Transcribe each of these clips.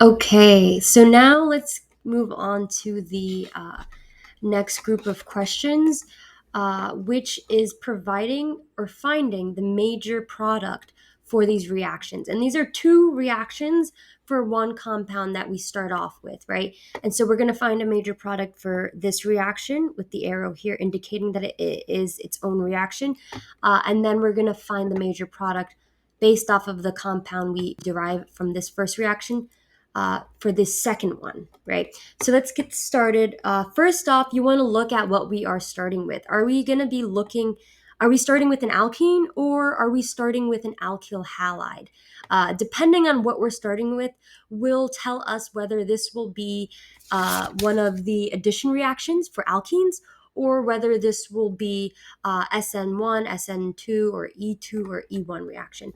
Okay, so now let's move on to the next group of questions, which is providing or finding the major product for these reactions. And these are two reactions for one compound that we start off with, right? And so we're going to find a major product for this reaction with the arrow here indicating that it is its own reaction. And then we're going to find the major product based off of the compound we derive from this first reaction for this second one, right? So let's get started. First off, you want to look at what we are starting with. Are we starting with an alkene or are we starting with an alkyl halide? Depending on what we're starting with will tell us whether this will be one of the addition reactions for alkenes or whether this will be SN1, SN2, or E2 or E1 reaction.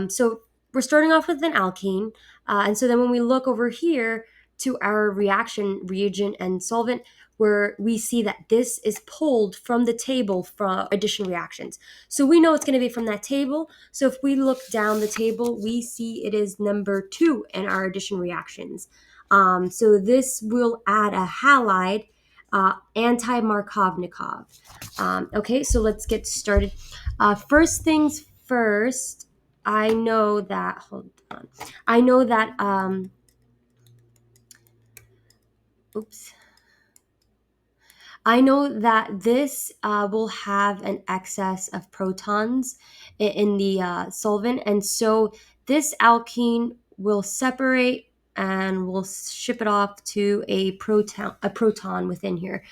So we're starting off with an alkene. And so then when we look over here to our reaction reagent and solvent, where we see that this is pulled from the table from addition reactions. So we know it's going to be from that table. So if we look down the table, we see it is number 2 in our addition reactions. So this will add a halide, anti-Markovnikov. Okay, so let's get started. First things first, I know that, hold on. I know that, I know that this will have an excess of protons in the solvent. And so this alkene will separate and we'll ship it off to a proton within here.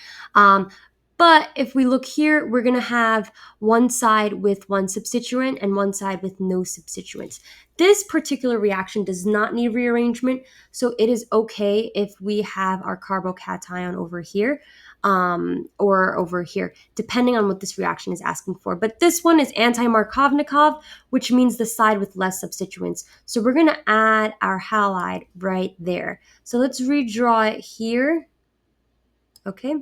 But if we look here, we're going to have one side with one substituent and one side with no substituents. This particular reaction does not need rearrangement, so it is okay if we have our carbocation over here or over here, depending on what this reaction is asking for. But this one is anti-Markovnikov, which means the side with less substituents. So we're going to add our halide right there. So let's redraw it here. Okay.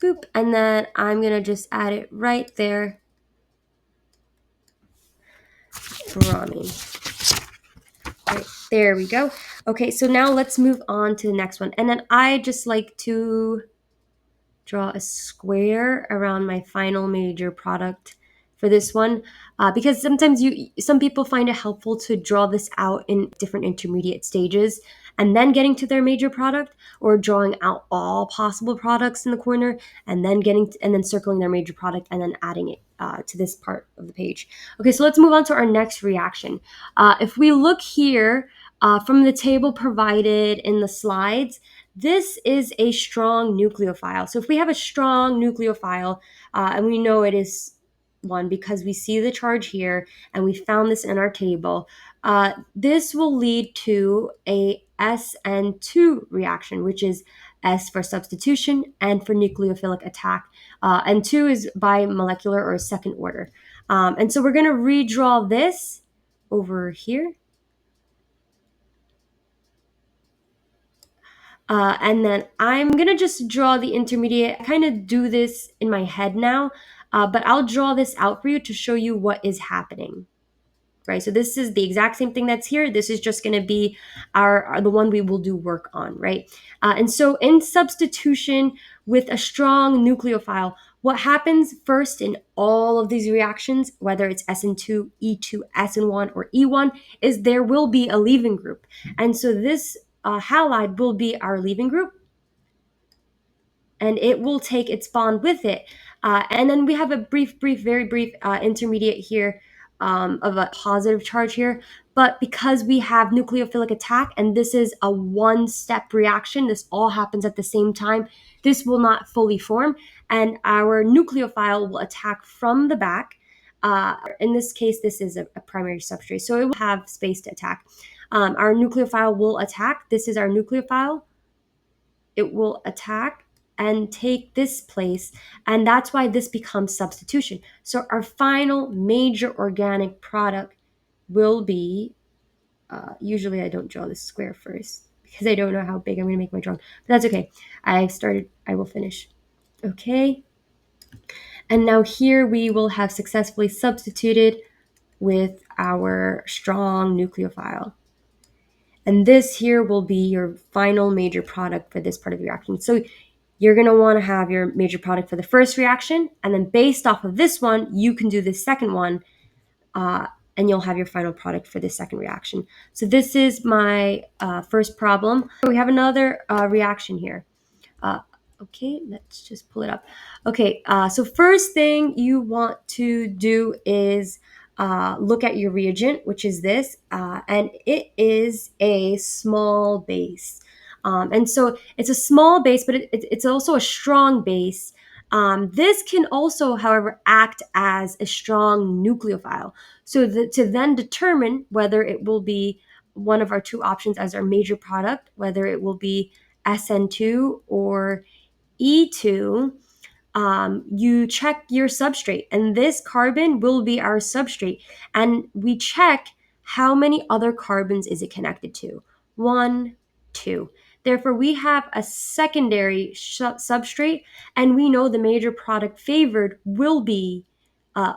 Boop, and then I'm gonna just add it right there for me. Right, there we go. Okay, so now let's move on to the next one. And then I just like to draw a square around my final major product for this one, because sometimes some people find it helpful to draw this out in different intermediate stages and then getting to their major product, or drawing out all possible products in the corner and then circling their major product and then adding it to this part of the page. Okay, so let's move on to our next reaction. If we look here from the table provided in the slides, this is a strong nucleophile. So if we have a strong nucleophile, and we know it is one because we see the charge here and we found this in our table, this will lead to a SN2 reaction, which is S for substitution and for nucleophilic attack. And 2 is by molecular or second order. And so we're going to redraw this over here. And then I'm going to just draw the intermediate. I kind of do this in my head now, but I'll draw this out for you to show you what is happening. Right, so this is the exact same thing that's here. This is just going to be the one we will do work on, right? And so in substitution with a strong nucleophile, what happens first in all of these reactions, whether it's SN2, E2, SN1, or E1, is there will be a leaving group. And so this halide will be our leaving group, and it will take its bond with it. And then we have a very brief intermediate here of a positive charge here. But because we have nucleophilic attack, and this is a one-step reaction, this all happens at the same time, this will not fully form, and our nucleophile will attack from the back. In this case, this is a primary substrate, so it will have space to attack. Our nucleophile will attack. This is our nucleophile. It will attack and take this place, and that's why this becomes substitution. So our final major organic product will be, usually I don't draw this square first because I don't know how big I'm going to make my drawing, but that's okay. I will finish. Okay. And now here we will have successfully substituted with our strong nucleophile. And this here will be your final major product for this part of your reaction. So you're going to want to have your major product for the first reaction, and then based off of this one, you can do the second one, uh, and you'll have your final product for the second reaction. So this is my first problem. We have another reaction here. Uh, okay, let's just pull it up. Okay, so first thing you want to do is look at your reagent, which is this, and it is a small base. And so it's a small base, but it's also a strong base. This can also, however, act as a strong nucleophile. So to then determine whether it will be one of our two options as our major product, whether it will be SN2 or E2, you check your substrate, and this carbon will be our substrate. And we check how many other carbons is it connected to. One, two. Therefore, we have a secondary substrate, and we know the major product favored will be uh,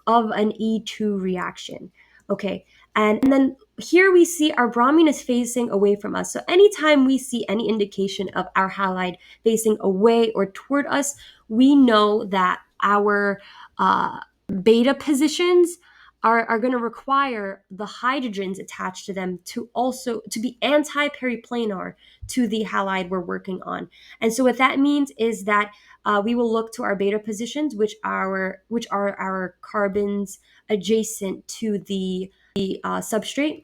of an E2 reaction. Okay, and then here we see our bromine is facing away from us. So anytime we see any indication of our halide facing away or toward us, we know that our beta positions are going to require the hydrogens attached to them to also to be anti-periplanar to the halide we're working on. And so what that means is that we will look to our beta positions, which are our carbons adjacent to the substrate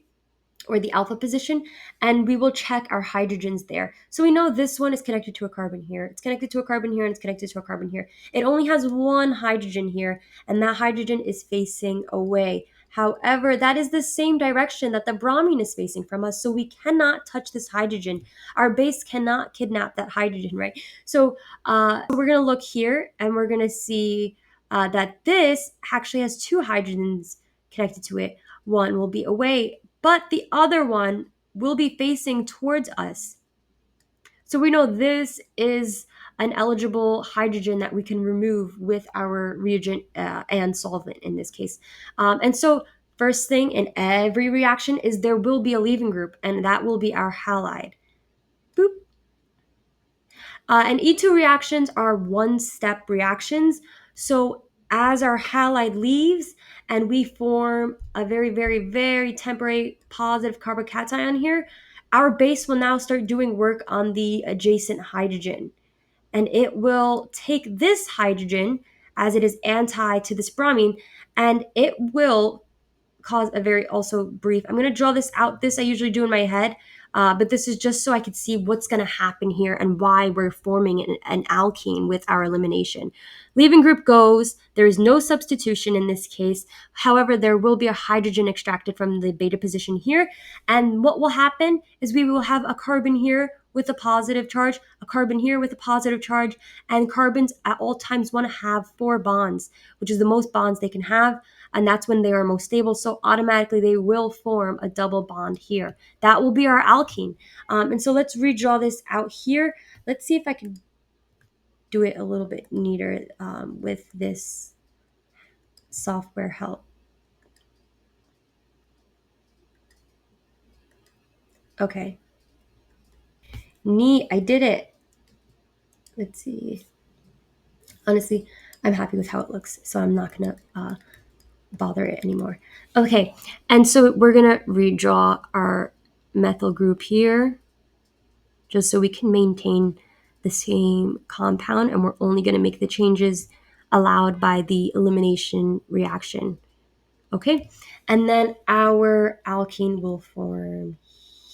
or the alpha position, and we will check our hydrogens there. So we know this one is connected to a carbon here, it's connected to a carbon here, and it's connected to a carbon here. It only has one hydrogen here, and that hydrogen is facing away. However, that is the same direction that the bromine is facing from us, so we cannot touch this hydrogen. Our base cannot kidnap that hydrogen, right? So we're going to look here, and we're going to see that this actually has two hydrogens connected to it. One will be away, but the other one will be facing towards us. So we know this is an eligible hydrogen that we can remove with our reagent and solvent in this case. And so first thing in every reaction is there will be a leaving group, and that will be our halide. Boop. And E2 reactions are one-step reactions. So as our halide leaves and we form a very, very, very temporary positive carbocation here, our base will now start doing work on the adjacent hydrogen. And it will take this hydrogen, as it is anti to this bromine, and it will cause a very also brief. I'm going to draw this out. This I usually do in my head, but this is just so I could see what's going to happen here and why we're forming an alkene with our elimination. Leaving group goes. There is no substitution in this case. However, there will be a hydrogen extracted from the beta position here. And what will happen is we will have a carbon here with a positive charge, a carbon here with a positive charge, and carbons at all times want to have 4 bonds, which is the most bonds they can have, and that's when they are most stable. So automatically they will form a double bond here. That will be our alkene. And so let's redraw this out here. Let's see if I can do it a little bit neater with this software help. Okay. Neat, I did it. Let's see. Honestly, I'm happy with how it looks, so I'm not gonna bother it anymore. Okay, and so we're gonna redraw our methyl group here, just so we can maintain the same compound, and we're only gonna make the changes allowed by the elimination reaction. Okay, and then our alkene will form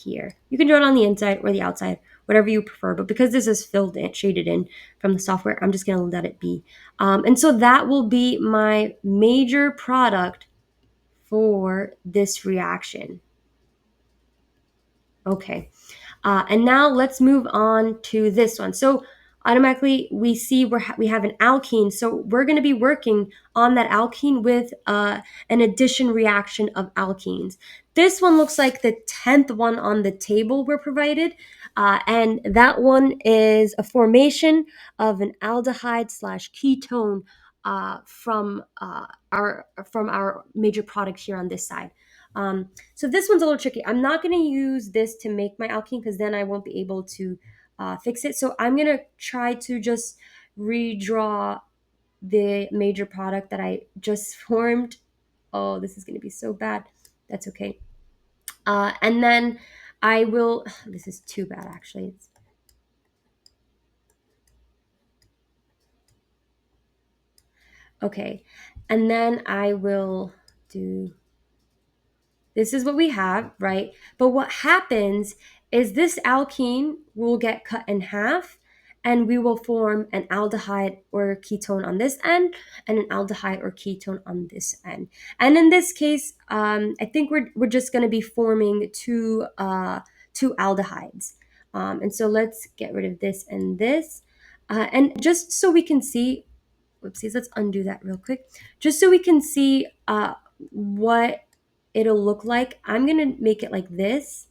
here. You can draw it on the inside or the outside, whatever you prefer, but because this is filled in, shaded in from the software, I'm just gonna let it be. And so that will be my major product for this reaction. Okay, and now let's move on to this one. So automatically we see we have an alkene. So we're going to be working on that alkene with an addition reaction of alkenes. This one looks like the 10th one on the table we're provided. And that one is a formation of an aldehyde slash ketone from our major product here on this side. So this one's a little tricky. I'm not going to use this to make my alkene because then I won't be able to fix it. So I'm going to try to just redraw the major product that I just formed. Oh, this is going to be so bad. That's okay. And then I will, this is too bad actually. Okay. And then I will do, this is what we have, right? But what happens is this alkene will get cut in half and we will form an aldehyde or ketone on this end and an aldehyde or ketone on this end. And in this case, I think we're just going to be forming two aldehydes. And so let's get rid of this and this. And just so we can see, whoopsies, let's undo that real quick. Just so we can see what it'll look like, I'm going to make it like this,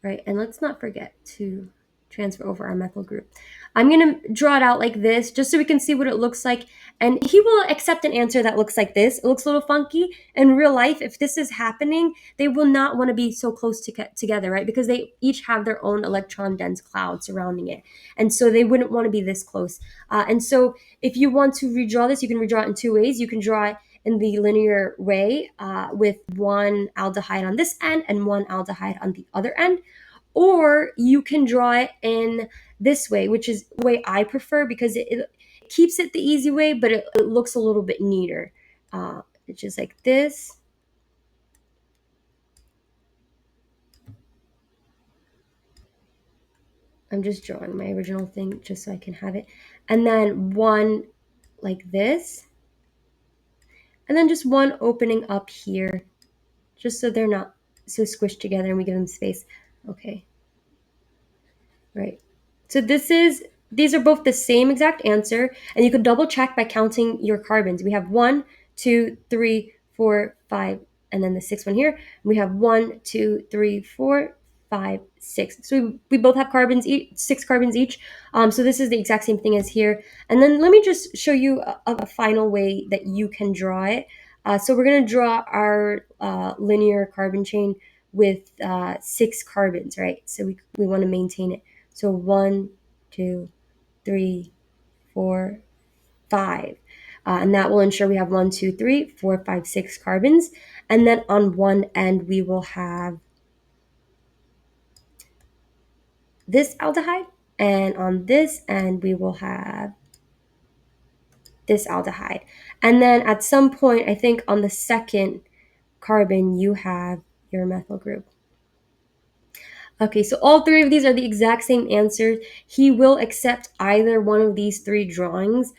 right? And let's not forget to transfer over our methyl group. I'm going to draw it out like this just so we can see what it looks like. And he will accept an answer that looks like this. It looks a little funky. In real life, if this is happening, they will not want to be so close together, right? Because they each have their own electron dense cloud surrounding it. And so they wouldn't want to be this close. And so if you want to redraw this, you can redraw it in two ways. You can draw it in the linear way with one aldehyde on this end and one aldehyde on the other end. Or you can draw it in this way, which is the way I prefer because it keeps it the easy way, but it looks a little bit neater. It's just like this. I'm just drawing my original thing just so I can have it. And then one like this. And then just one opening up here, just so they're not so squished together and we give them space. Okay. Right. So these are both the same exact answer, and you can double check by counting your carbons. We have 1, 2, 3, 4, 5, and then the sixth one here. We have 1, 2, 3, 4, 5, 6. So we both have carbons, 6 carbons each. So this is the exact same thing as here. And then let me just show you a final way that you can draw it. So we're going to draw our linear carbon chain with 6 carbons, right? So we want to maintain it. So 1, 2, 3, 4, 5. And that will ensure we have 1, 2, 3, 4, 5, 6 carbons. And then on one end, we will have this aldehyde. And on this end, we will have this aldehyde. And then at some point, I think on the second carbon, you have your methyl group. Okay, so all three of these are the exact same answers. He will accept either one of these three drawings.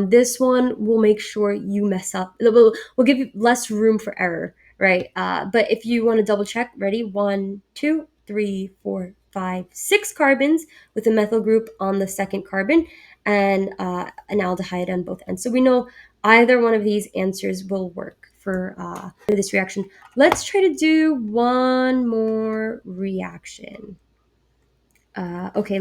This one will make sure you mess up. We'll give you less room for error, right? But if you want to double check, ready? 1, 2, 3, 4, 5, 6 carbons with a methyl group on the second carbon and an aldehyde on both ends. So we know either one of these answers will work for this reaction. Let's try to do one more reaction. Okay,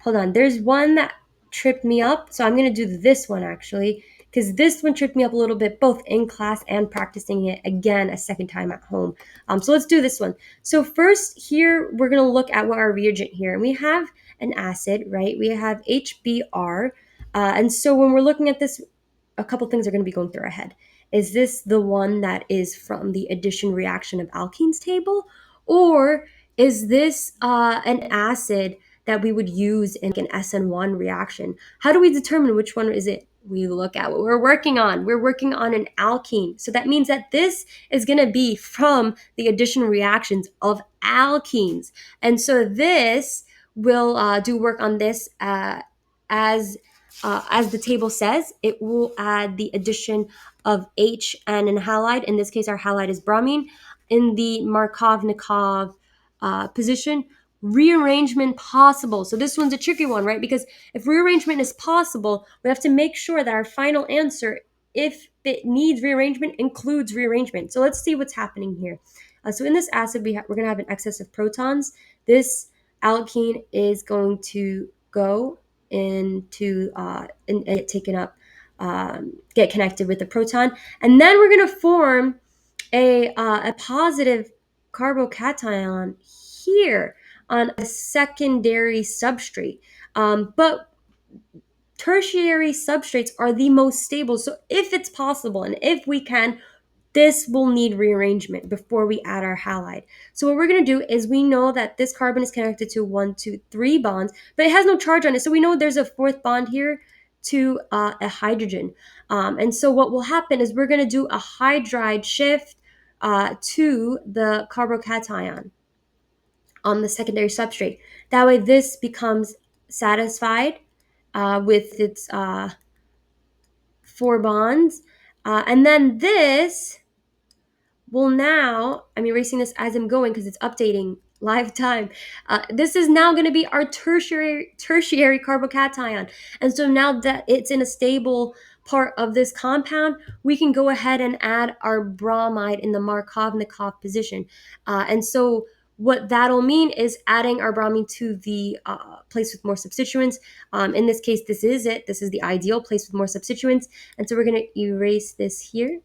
hold on. There's one that tripped me up. So I'm going to do this one actually, because this one tripped me up a little bit, both in class and practicing it again a second time at home. So let's do this one. So first here, we're going to look at what our reagent here. And we have an acid, right? We have HBr. And so when we're looking at this, a couple things are going to be going through our head. Is this the one that is from the addition reaction of alkenes table? Or is this an acid that we would use in an SN1 reaction? How do we determine which one is it? We look at what we're working on. We're working on an alkene. So that means that this is going to be from the addition reactions of alkenes. And so this will do work on this as the table says. It will add the addition of H and an halide. In this case, our halide is bromine. In the Markovnikov position, rearrangement possible. So this one's a tricky one, right? Because if rearrangement is possible, we have to make sure that our final answer, if it needs rearrangement, includes rearrangement. So let's see what's happening here. So in this acid, we're going to have an excess of protons. This alkene is going to go into and get taken up get connected with the proton. And then we're going to form a positive carbocation here on a secondary substrate. But tertiary substrates are the most stable. So if it's possible and if we can, this will need rearrangement before we add our halide. So what we're going to do is we know that this carbon is connected to 1, 2, 3 bonds, but it has no charge on it. So we know there's a fourth bond here to a hydrogen. And so what will happen is we're going to do a hydride shift to the carbocation on the secondary substrate. That way this becomes satisfied with its 4 bonds. And then this will now, I'm erasing this as I'm going because it's updating live time. This is now going to be our tertiary carbocation. And so now that it's in a stable part of this compound, we can go ahead and add our bromide in the Markovnikov position. And so what that'll mean is adding our bromine to the place with more substituents. In this case, this is it. This is the ideal place with more substituents. And so we're going to erase this here.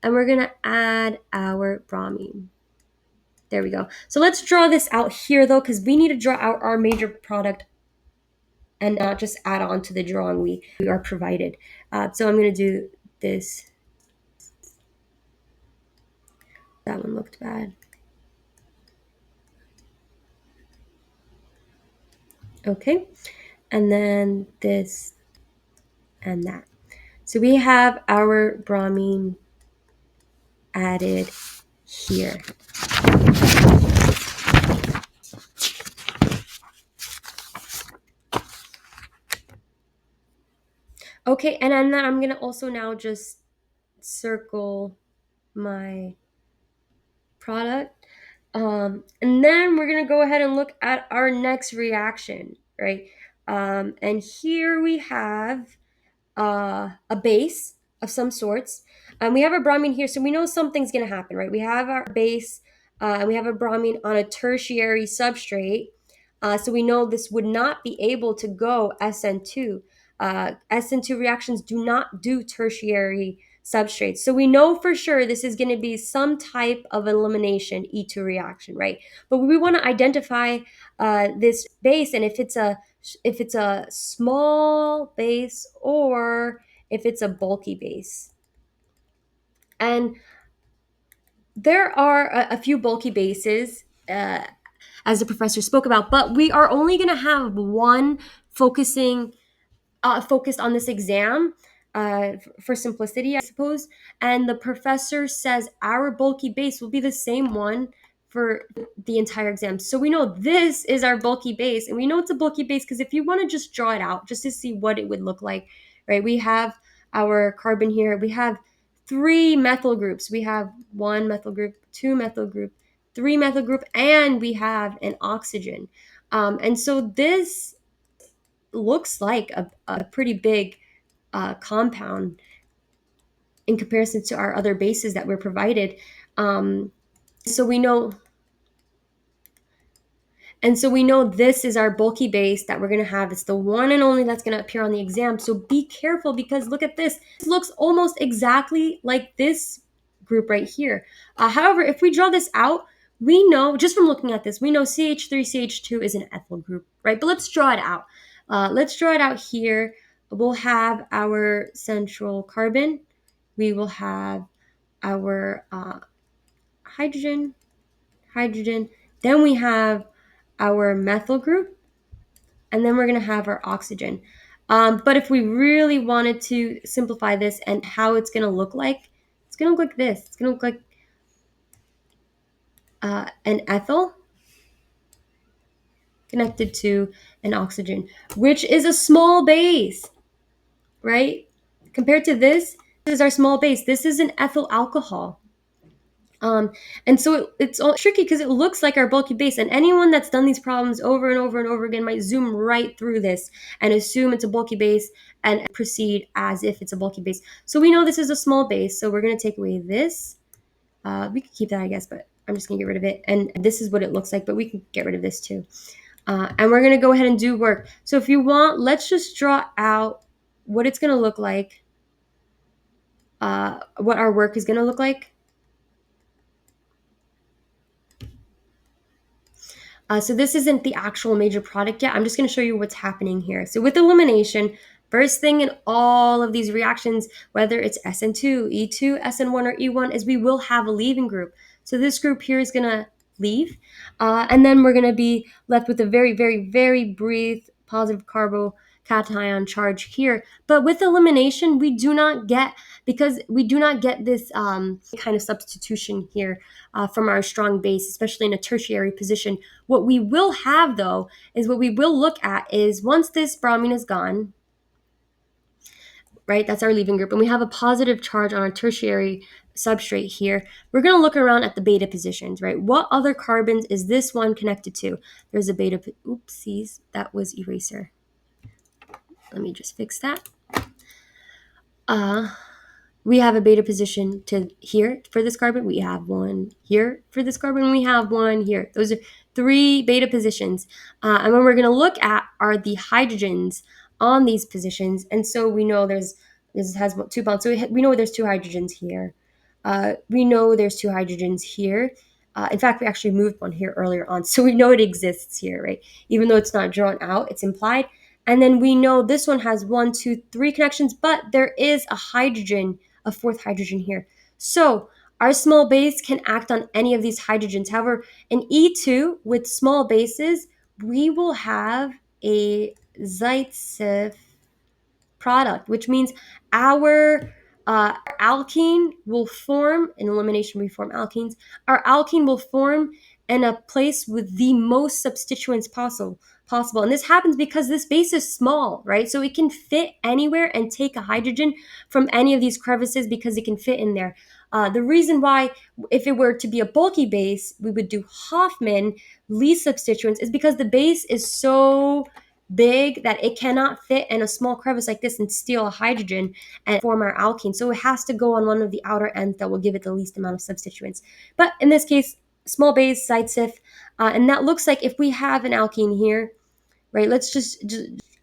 And we're going to add our bromine. There we go. So let's draw this out here, though, because we need to draw out our major product and not just add on to the drawing we are provided. So I'm going to do this. That one looked bad. Okay. And then this and that. So we have our bromine added here. Okay, and then I'm going to also now just circle my product. And then we're going to go ahead and look at our next reaction, right? And here we have a base of some sorts. We have our bromine here, so we know something's going to happen, right? We have our base and we have a bromine on a tertiary substrate. So we know this would not be able to go SN2. SN2 reactions do not do tertiary substrates. So we know for sure this is going to be some type of elimination E2 reaction, right? But we want to identify this base, and if it's a small base or if it's a bulky base. And there are a few bulky bases, as the professor spoke about, but we are only going to have one focused on this exam for simplicity, I suppose. And the professor says our bulky base will be the same one for the entire exam. So we know this is our bulky base, and we know it's a bulky base because if you want to just draw it out just to see what it would look like, right? We have our carbon here. We have 3 methyl groups. We have 1 methyl group, 2 methyl group, 3 methyl group, and we have an oxygen. And so this looks like a pretty big compound in comparison to our other bases that we're provided. So we know this is our bulky base that we're going to have. It's the one and only that's going to appear on the exam. So be careful because look at this. This looks almost exactly like this group right here. However, if we draw this out, we know, just from looking at this, we know CH3CH2 is an ethyl group, right? But let's draw it out. Let's draw it out here. We'll have our central carbon. We will have our hydrogen. Then we have our methyl group, and then we're going to have our oxygen. But if we really wanted to simplify this and how it's going to look like, it's going to look like this. It's going to look like an ethyl connected to an oxygen, which is a small base, right? Compared to this is our small base. This is an ethyl alcohol. And so it's all tricky because it looks like our bulky base, and anyone that's done these problems over and over and over again might zoom right through this and assume it's a bulky base and proceed as if it's a bulky base. So we know this is a small base, so we're going to take away this. We could keep that, I guess, but I'm just going to get rid of it. And this is what it looks like, but we can get rid of this too. And we're going to go ahead and do work. So if you want, let's just draw out what it's going to look like what our work is going to look like. So this isn't the actual major product yet. I'm just going to show you what's happening here. So with elimination, first thing in all of these reactions, whether it's SN2, E2, SN1, or E1, is we will have a leaving group. So this group here is going to leave. And then we're going to be left with a very, very, very brief positive carbocation charge here. But with elimination, we do not get, because we do not get this kind of substitution here from our strong base, especially in a tertiary position. What we will have, though, is what we will look at is once this bromine is gone, right, that's our leaving group, and we have a positive charge on our tertiary substrate here, we're going to look around at the beta positions, right? What other carbons is this one connected to? There's a beta, oopsies, that was eraser. Let me just fix that. We have a beta position to here for this carbon. We have one here for this carbon. We have one here. Those are 3 beta positions. And what we're going to look at are the hydrogens on these positions. And so we know this has 2 bonds. So we know there's 2 hydrogens here. We know there's 2 hydrogens here. In fact, we actually moved one here earlier on. So we know it exists here, right? Even though it's not drawn out, it's implied. And then we know this one has 1, 2, 3 connections, but there is a hydrogen, a 4th hydrogen here. So our small base can act on any of these hydrogens. However, in E2 with small bases, we will have a Zaitsev product, which means our alkene will form, in elimination we form alkenes, our alkene will form in a place with the most substituents possible. And this happens because this base is small, right? So it can fit anywhere and take a hydrogen from any of these crevices because it can fit in there. The reason why, if it were to be a bulky base, we would do Hoffman least substituents is because the base is so big that it cannot fit in a small crevice like this and steal a hydrogen and form our alkene. So it has to go on one of the outer ends that will give it the least amount of substituents. But in this case, small base, Zaitsev, and that looks like if we have an alkene here, right, let's just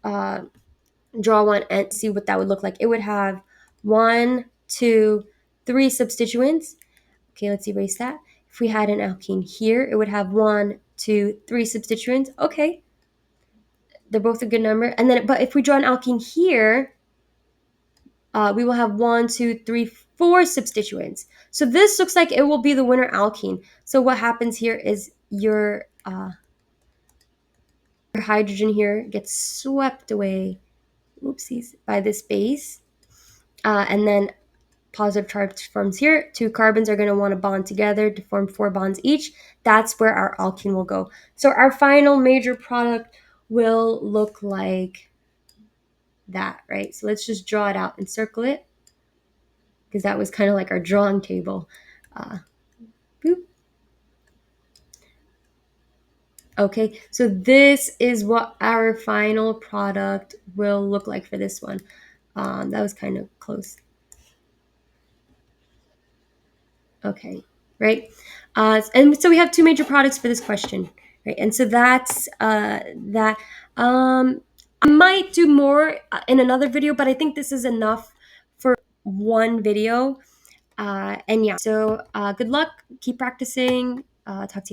draw one and see what that would look like. It would have 1, 2, 3 substituents. Okay, let's erase that. If we had an alkene here, it would have 1, 2, 3 substituents. Okay, they're both a good number. And then, but if we draw an alkene here, we will have 1, 2, 3, 4 substituents. So this looks like it will be the winner alkene. So what happens here is your hydrogen here gets swept away, oopsies, by this base. And then positive charge forms here. 2 carbons are going to want to bond together to form 4 bonds each. That's where our alkene will go. So our final major product will look like that, right? So let's just draw it out and circle it, because that was kind of like our drawing table. Boop. Okay, so this is what our final product will look like for this one. That was kind of close. Okay, right? And so we have 2 major products for this question, right? And so that's that. I might do more in another video, but I think this is enough for one video. And yeah, so good luck. Keep practicing. Talk to you.